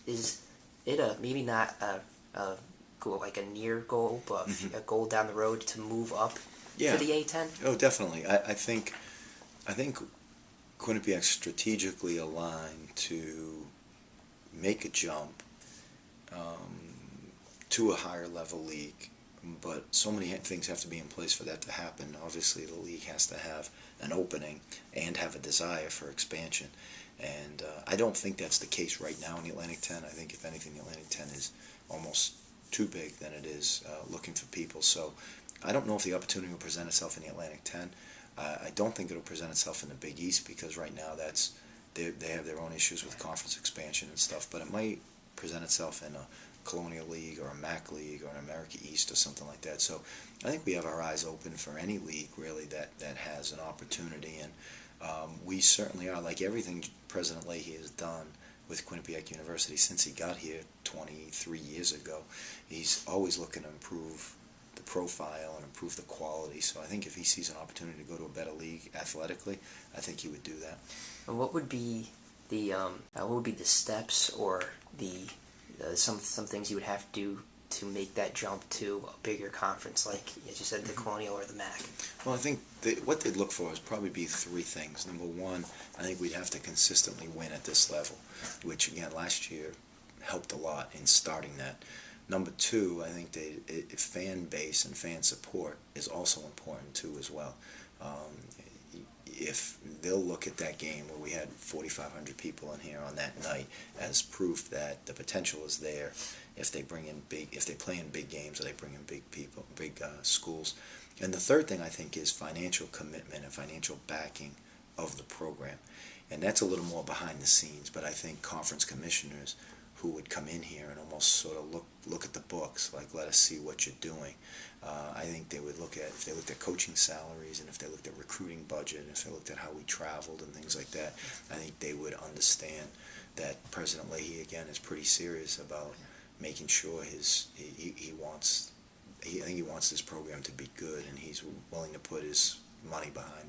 Is it a maybe not a goal like a near goal, but a goal down the road to move up to Yeah. the A10? Oh, definitely. I think Quinnipiac strategically aligned to make a jump to a higher level league, but so many things have to be in place for that to happen. Obviously, the league has to have an opening and have a desire for expansion, and I don't think that's the case right now in the Atlantic 10. I think if anything, the Atlantic 10 is almost too big than it is looking for people. So I don't know if the opportunity will present itself in the Atlantic 10. I don't think it'll present itself in the Big East because right now they have their own issues with conference expansion and stuff. But it might present itself in a Colonial League or a MAC League or an America East or something like that. So I think we have our eyes open for any league really that has an opportunity, and we certainly are. Like everything President Leahy has done with Quinnipiac University since he got here 23 years ago, he's always looking to improve the profile and improve the quality. So I think if he sees an opportunity to go to a better league athletically, I think he would do that. And what would be the steps or the some things you would have to do to make that jump to a bigger conference, like as you said, the Colonial or the MAC? Well, I think what they'd look for is probably be three things. Number one, I think we'd have to consistently win at this level, which again last year helped a lot in starting that. Number two, I think fan base and fan support is also important too as well. If they'll look at that game where we had 4,500 people in here on that night as proof that the potential is there, if they play in big games or they bring in big people, big schools. And the third thing I think is financial commitment and financial backing of the program, and that's a little more behind the scenes. But I think conference commissioners who would come in here and almost sort of look at the books, like let us see what you're doing. I think they would look at, if they looked at coaching salaries and if they looked at recruiting budget and if they looked at how we traveled and things like that, I think they would understand that President Leahy again is pretty serious about making sure he wants, I think he wants this program to be good, and he's willing to put his money behind